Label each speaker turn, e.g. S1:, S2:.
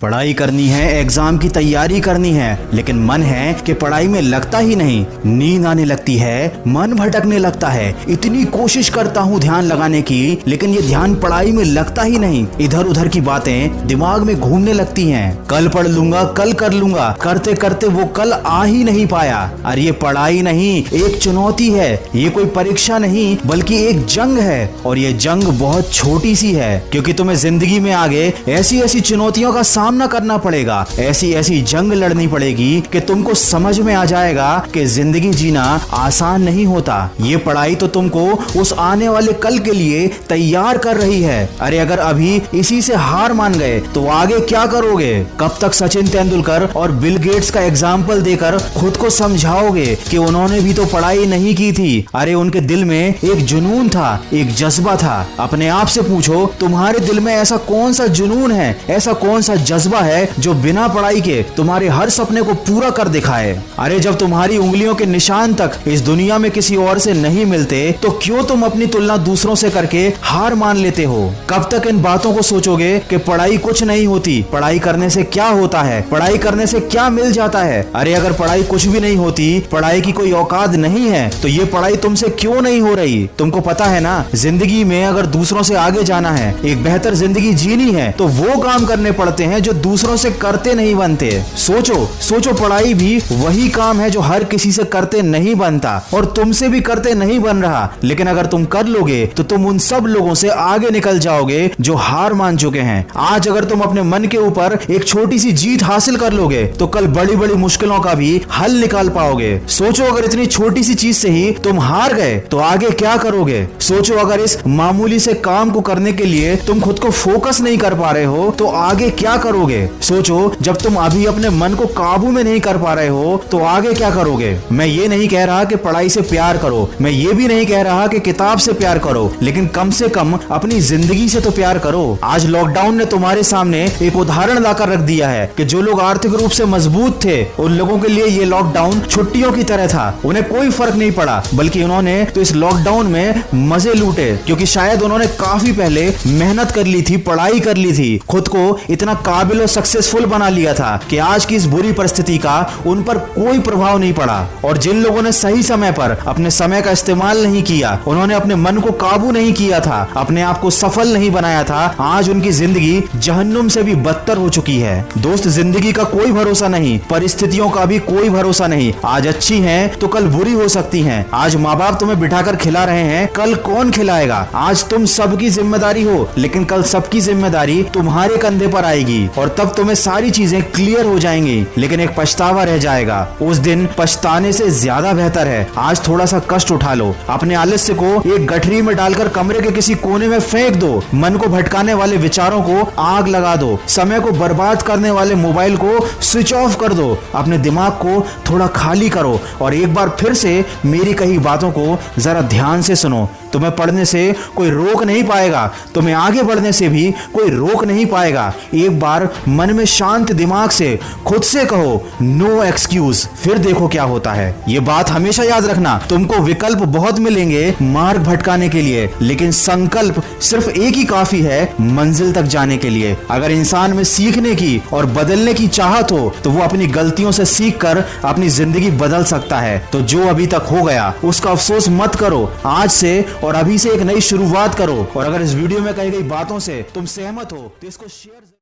S1: पढ़ाई करनी है, एग्जाम की तैयारी करनी है, लेकिन मन है कि पढ़ाई में लगता ही नहीं। नींद आने लगती है, मन भटकने लगता है। इतनी कोशिश करता हूँ ध्यान लगाने की, लेकिन ये ध्यान पढ़ाई में लगता ही नहीं। इधर उधर की बातें दिमाग में घूमने लगती हैं। कल पढ़ लूंगा, कल कर लूंगा, करते करते वो कल आ ही नहीं पाया। अरे ये पढ़ाई नहीं, एक चुनौती है। ये कोई परीक्षा नहीं, बल्कि एक जंग है। और ये जंग बहुत छोटी सी है, क्योंकि तुम्हें जिंदगी में आगे ऐसी ऐसी चुनौतियों का सामना करना पड़ेगा, ऐसी ऐसी जंग लड़नी पड़ेगी कि तुमको समझ में आ जाएगा कि जिंदगी जीना आसान नहीं होता। ये पढ़ाई तो तुमको उस आने वाले कल के लिए तैयार कर रही है। अरे अगर अभी इसी से हार मान गए तो आगे क्या करोगे? कब तक सचिन तेंदुलकर और बिल गेट्स का एग्जाम्पल देकर खुद को समझाओगे कि उन्होंने भी तो पढ़ाई नहीं की थी? अरे उनके दिल में एक जुनून था, एक जज्बा था। अपने आप से पूछो, तुम्हारे दिल में ऐसा कौन सा जुनून है, ऐसा कौन सा जज्बा है जो बिना पढ़ाई के तुम्हारे हर सपने को पूरा कर दिखाए? अरे जब तुम्हारी उंगलियों के निशान तक इस दुनिया में किसी और से नहीं मिलते, तो क्यों तुम अपनी तुलना दूसरों से करके हार मान लेते हो? कब तक इन बातों को सोचोगे कि पढ़ाई कुछ नहीं होती, पढ़ाई करने से क्या होता है, पढ़ाई करने से क्या मिल जाता है? अरे अगर पढ़ाई कुछ भी नहीं होती, पढ़ाई की कोई औकात नहीं है, तो ये पढ़ाई तुमसे क्यों नहीं हो रही? तुमको पता है ना, जिंदगी में अगर दूसरों से आगे जाना है, एक बेहतर जिंदगी जीनी है, तो वो काम करने पड़ते हैं जो दूसरों से करते नहीं बनते। सोचो सोचो, पढ़ाई भी वही काम है जो हर किसी से करते नहीं बनता और तुमसे भी करते नहीं बन रहा। लेकिन अगर तुम कर लोगे तो तुम उन सब लोगों से आगे निकल जाओगे जो हार मान चुके हैं। आज अगर तुम अपने मन के ऊपर एक छोटी सी जीत हासिल कर लोगे, तो कल बड़ी बड़ी मुश्किलों का भी हल निकाल पाओगे। सोचो अगर इतनी छोटी सी चीज से ही तुम हार गए तो आगे क्या करोगे? सोचो अगर इस मामूली से काम को करने के लिए तुम खुद को फोकस नहीं कर पा रहे हो तो आगे क्या करोगे? सोचो जब तुम अभी अपने मन को काबू में नहीं कर पा रहे हो तो आगे क्या करोगे? मैं ये नहीं कह रहा कि पढ़ाई से प्यार करो, मैं ये भी नहीं कह रहा कि किताब से प्यार करो, लेकिन कम से कम अपनी जिंदगी से तो प्यार करो। आज लॉकडाउन ने तुम्हारे सामने एक उदाहरण लाकर रख दिया है कि जो लोग आर्थिक रूप से मजबूत थे, उन लोगों के लिए ये लॉकडाउन छुट्टियों की तरह था। उन्हें कोई फर्क नहीं पड़ा, बल्कि उन्होंने तो इस लॉकडाउन में मजे लूटे, क्योंकि शायद उन्होंने काफी पहले मेहनत कर ली थी, पढ़ाई कर ली थी, खुद को इतना काबिल और सक्सेसफुल बना लिया था कि आज की इस बुरी परिस्थिति का उन पर कोई प्रभाव नहीं पड़ा। और जिन लोगों ने सही समय पर अपने समय का इस्तेमाल नहीं किया, उन्होंने अपने मन को काबू नहीं किया था, अपने आप को सफल नहीं बनाया था, आज उनकी जिंदगी जहन्नुम से भी बदतर हो चुकी है। दोस्त, जिंदगी का कोई भरोसा नहीं, परिस्थितियों का भी कोई भरोसा नहीं। आज अच्छी हैं तो कल बुरी हो सकती हैं। आज माँ बाप तुम्हें बिठाकर खिला रहे हैं, कल कौन खिलाएगा? आज तुम सबकी जिम्मेदारी हो, लेकिन कल सबकी जिम्मेदारी तुम्हारे कंधे पर आएगी और तब तुम्हें सारी चीजें क्लियर हो जाएंगी, लेकिन एक पछतावा रह जाएगा। उस दिन पछताने से ज्यादा बेहतर है आज थोड़ा सा कष्ट उठा लो, अपने आलस्य को एक गठरी में डालकर कमरे के किसी कोने में फेंक दो, मन को भटकाने वाले विचारों को आग लगा दो, समय को बर्बाद करने वाले मोबाइल को स्विच ऑफ कर दो, अपने दिमाग को थोड़ा खाली करो और एक बार फिर से मेरी कही बातों को जरा ध्यान से सुनो। तुम्हें पढ़ने से कोई रोक नहीं पाएगा, तुम्हें आगे बढ़ने से भी कोई रोक नहीं पाएगा। एक बार मन में शांत दिमाग से खुद से कहो, नो एक्सक्यूज, फिर देखो क्या होता है। ये बात हमेशा याद रखना, तुमको विकल्प बहुत मिलेंगे मार्ग भटकाने के लिए, लेकिन संकल्प सिर्फ एक ही काफी है मंजिल तक जाने के लिए। अगर इंसान में सीखने की और बदलने की चाहत हो, तो वो अपनी गलतियों से सीखकर अपनी जिंदगी बदल सकता है। तो जो अभी तक हो गया उसका अफसोस मत करो, आज से और अभी से एक नई शुरुआत करो। और अगर इस वीडियो में कही गई बातों से तुम सहमत हो तो इसको शेयर